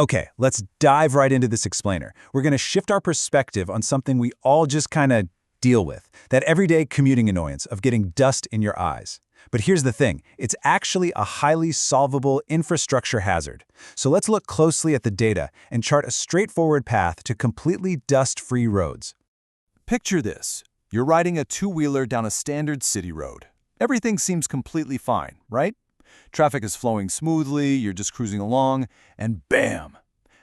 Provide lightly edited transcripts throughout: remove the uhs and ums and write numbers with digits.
Okay, let's dive right into this explainer. We're going to shift our perspective on something we all just kind of deal with, that everyday commuting annoyance of getting dust in your eyes. But here's the thing, it's actually a highly solvable infrastructure hazard. So let's look closely at the data and chart a straightforward path to completely dust-free roads. Picture this. You're riding a two-wheeler down a standard city road. Everything seems completely fine, right? Traffic is flowing smoothly, you're just cruising along, and bam!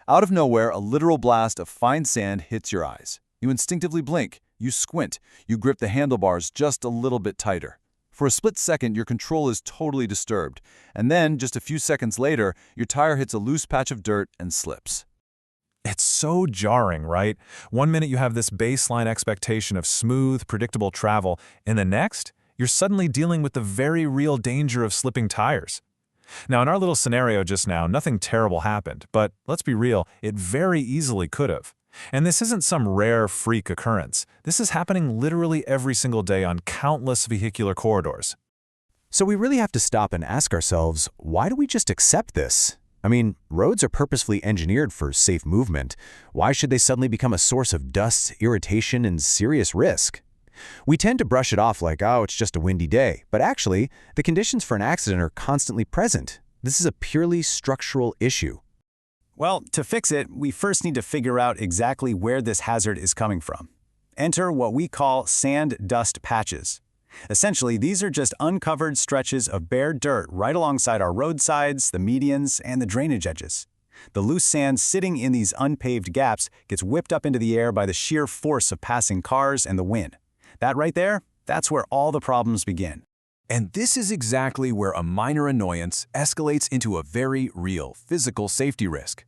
Out of nowhere, a literal blast of fine sand hits your eyes. You instinctively blink, you squint, you grip the handlebars just a little bit tighter. For a split second, your control is totally disturbed, and then, just a few seconds later, your tire hits a loose patch of dirt and slips. It's so jarring, right? One minute you have this baseline expectation of smooth, predictable travel, and the next, you're suddenly dealing with the very real danger of slipping tires. Now, in our little scenario just now, nothing terrible happened, but let's be real, it very easily could have. And this isn't some rare freak occurrence. This is happening literally every single day on countless vehicular corridors. So we really have to stop and ask ourselves, why do we just accept this? I mean, roads are purposefully engineered for safe movement. Why should they suddenly become a source of dust, irritation, and serious risk? We tend to brush it off like, oh, it's just a windy day. But actually, the conditions for an accident are constantly present. This is a purely structural issue. Well, to fix it, we first need to figure out exactly where this hazard is coming from. Enter what we call sand dust patches. Essentially, these are just uncovered stretches of bare dirt right alongside our roadsides, the medians, and the drainage edges. The loose sand sitting in these unpaved gaps gets whipped up into the air by the sheer force of passing cars and the wind. That right there, that's where all the problems begin. And this is exactly where a minor annoyance escalates into a very real physical safety risk.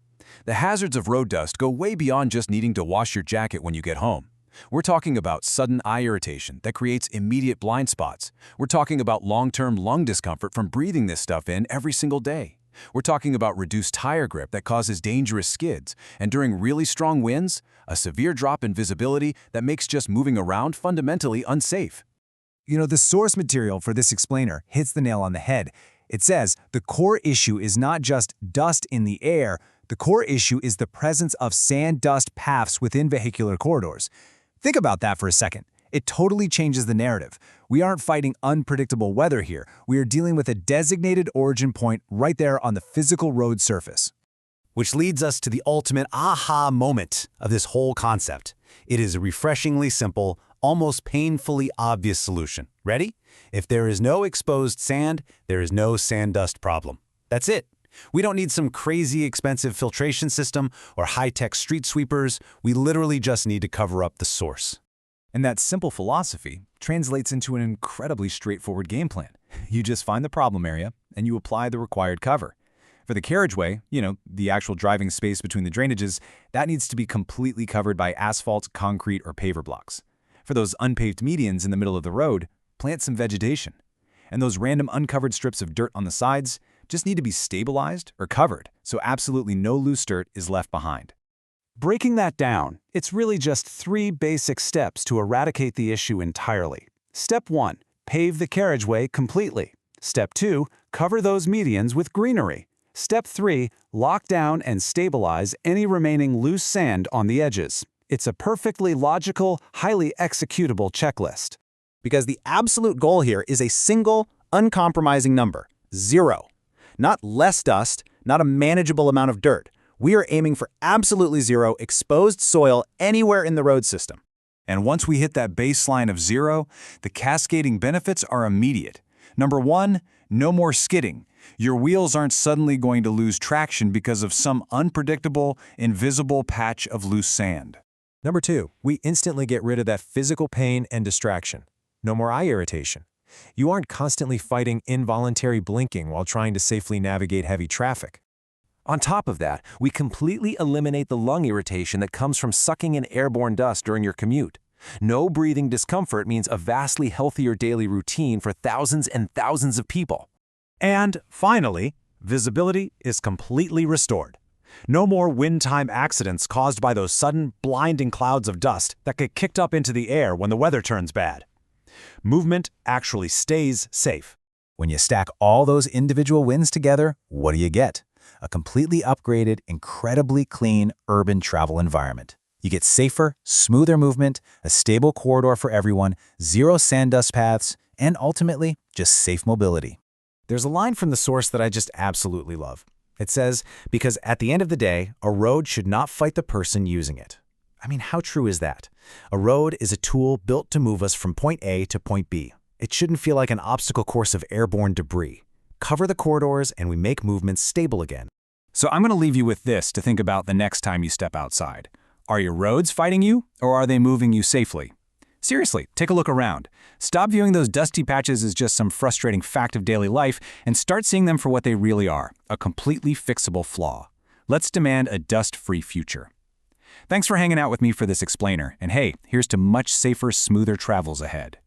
The hazards of road dust go way beyond just needing to wash your jacket when you get home. We're talking about sudden eye irritation that creates immediate blind spots. We're talking about long-term lung discomfort from breathing this stuff in every single day. We're talking about reduced tire grip that causes dangerous skids, and during really strong winds, a severe drop in visibility that makes just moving around fundamentally unsafe. You know, the source material for this explainer hits the nail on the head. It says the core issue is not just dust in the air, the core issue is the presence of sand dust paths within vehicular corridors. Think about that for a second. It totally changes the narrative. We aren't fighting unpredictable weather here. We are dealing with a designated origin point right there on the physical road surface. Which leads us to the ultimate aha moment of this whole concept. It is a refreshingly simple, almost painfully obvious solution. Ready? If there is no exposed sand, there is no sand dust problem. That's it. We don't need some crazy expensive filtration system or high-tech street sweepers. We literally just need to cover up the source. And that simple philosophy translates into an incredibly straightforward game plan. You just find the problem area and you apply the required cover. For the carriageway, the actual driving space between the drainages, that needs to be completely covered by asphalt, concrete, or paver blocks. For those unpaved medians in the middle of the road, plant some vegetation. And those random uncovered strips of dirt on the sides just need to be stabilized or covered so absolutely no loose dirt is left behind. Breaking that down, it's really just 3 basic steps to eradicate the issue entirely. Step 1, pave the carriageway completely. Step 2, cover those medians with greenery. Step 3, lock down and stabilize any remaining loose sand on the edges. It's a perfectly logical, highly executable checklist. Because the absolute goal here is a single, uncompromising number, 0. Not less dust, not a manageable amount of dirt. We are aiming for absolutely 0 exposed soil anywhere in the road system. And once we hit that baseline of 0, the cascading benefits are immediate. Number 1, no more skidding. Your wheels aren't suddenly going to lose traction because of some unpredictable, invisible patch of loose sand. Number 2, we instantly get rid of that physical pain and distraction. No more eye irritation. You aren't constantly fighting involuntary blinking while trying to safely navigate heavy traffic. On top of that, we completely eliminate the lung irritation that comes from sucking in airborne dust during your commute. No breathing discomfort means a vastly healthier daily routine for thousands and thousands of people. And finally, visibility is completely restored. No more wind-time accidents caused by those sudden, blinding clouds of dust that get kicked up into the air when the weather turns bad. Movement actually stays safe. When you stack all those individual wins together, what do you get? a completely upgraded, incredibly clean urban travel environment. You get safer, smoother movement, a stable corridor for everyone, zero sand dust paths, and ultimately, just safe mobility. There's a line from the source that I just absolutely love. It says, because at the end of the day, a road should not fight the person using it. I mean, how true is that? A road is a tool built to move us from point A to point B. It shouldn't feel like an obstacle course of airborne debris. Cover the corridors and we make movements stable again. So I'm going to leave you with this to think about the next time you step outside. Are your roads fighting you, or are they moving you safely? Seriously, take a look around. Stop viewing those dusty patches as just some frustrating fact of daily life and start seeing them for what they really are, a completely fixable flaw. Let's demand a dust-free future. Thanks for hanging out with me for this explainer, and hey, here's to much safer, smoother travels ahead.